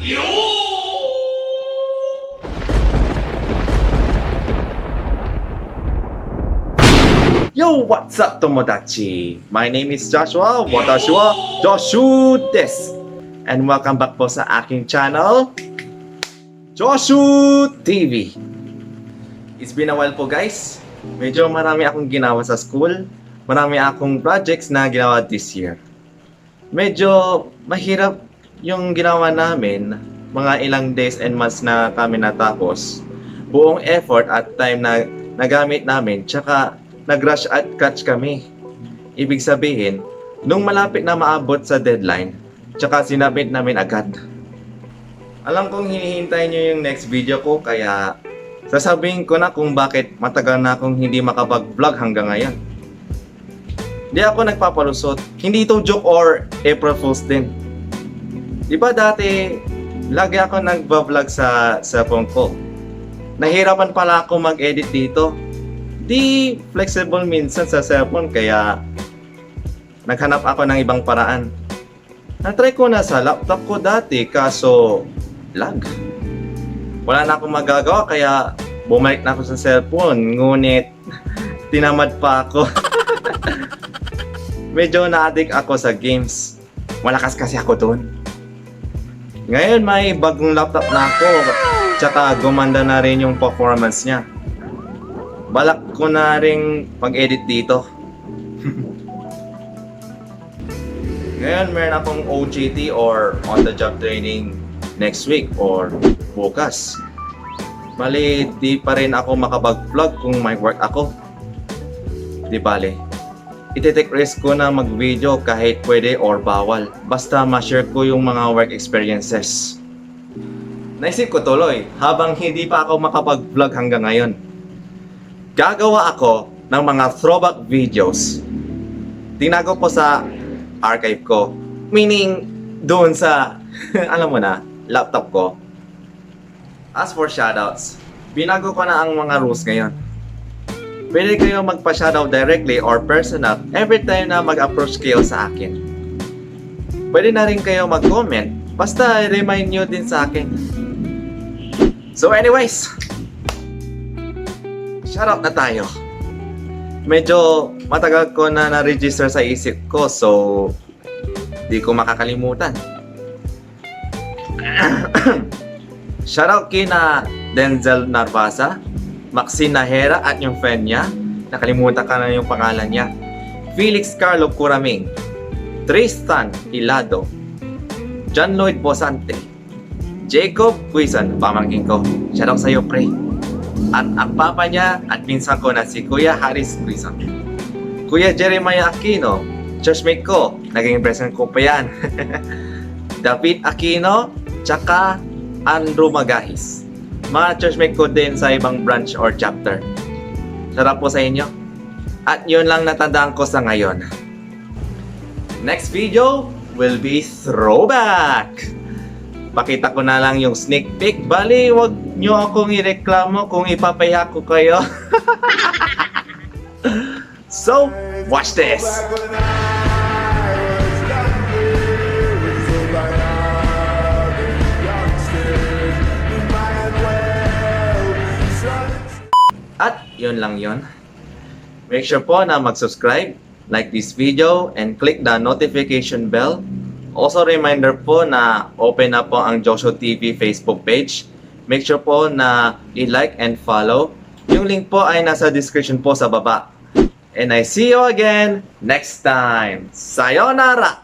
Yo, what's up, Tomodachi? My name is Joshua. Watashi wa Joshu desu. And welcome back po sa aking channel, Joshu TV. It's been a while po, guys. Medyo marami akong ginawa sa school. Marami akong projects na ginawa this year. Medyo mahirap yung ginawa namin. Mga ilang days and months na kami natapos. Buong effort at time na nagamit namin. Tsaka nag-rush at catch kami. Ibig sabihin, nung malapit na maabot sa deadline, tsaka sinabit namin agad. Alam kong hinihintay nyo yung next video ko, kaya sasabihin ko na kung bakit matagal na akong hindi makapag-vlog hanggang ngayon. Di ako nagpapalusot. Hindi ito joke or April Fool's din. Di ba dati, lagi ako nagba-vlog sa phone ko. Nahirapan pala ako mag-edit dito. Di flexible minsan sa cellphone, kaya naghanap ako ng ibang paraan. Na-try ko na sa laptop ko dati, kaso lag. Wala na akong magagawa, kaya bumalik na ako sa cellphone. Ngunit tinamad pa ako. Medyo na-addict ako sa games. Malakas kasi ako dun. Ngayon may bagong laptop na ako, tsaka gumanda na rin yung performance niya. Balak ko na rin pag-edit dito. Ngayon meron akong OJT or on-the-job training next week or bukas. Bali, di pa rin ako makapag-vlog kung may work ako. Di bale, iti-take risk ko na mag-video kahit pwede or bawal. Basta ma-share ko yung mga work experiences. Naisip ko tuloy, habang hindi pa ako makapag-vlog hanggang ngayon, gagawa ako ng mga throwback videos. Tinago ko sa archive ko. Meaning, doon sa, alam mo na, laptop ko. As for shoutouts, binago ko na ang mga rules ngayon. Pwede kayo magpa-shoutout directly or personal every time na mag-approach kayo sa akin. Pwede na rin kayo mag-comment, basta remind nyo din sa akin. So anyways, shoutout na tayo. Medyo matagal ko na na-register sa isip ko, so di ko makakalimutan. Shoutout kina Denzel Narvasa, Maxine Nahera at yung friend niya. Nakalimutan ka na yung pangalan niya. Felix Carlo Curaming, Tristan Hilado, John Lloyd Bosante, Jacob Quizan, pamangkin ko. Shoutout sa'yo, pre. At ang papa niya at pinsan ko na si Kuya Harris Quizan. Kuya Jeremiah Aquino, churchmate ko. Naging present ko pa yan. David Aquino, tsaka Andrew Magahis. Mga churchmate ko din sa ibang branch or chapter. Sarap po sa inyo. At yun lang natandaan ko sa ngayon. Next video will be throwback. Pakita ko na lang yung sneak peek. Bali, wag nyo akong ireklamo kung ipapaya ko kayo. So, watch this! At yun lang yun. Make sure po na mag-subscribe, like this video, and click the notification bell. Also, reminder po na open na po ang Joshu TV Facebook page. Make sure po na i-like and follow. Yung link po ay nasa description po sa baba. And I see you again next time. Sayonara!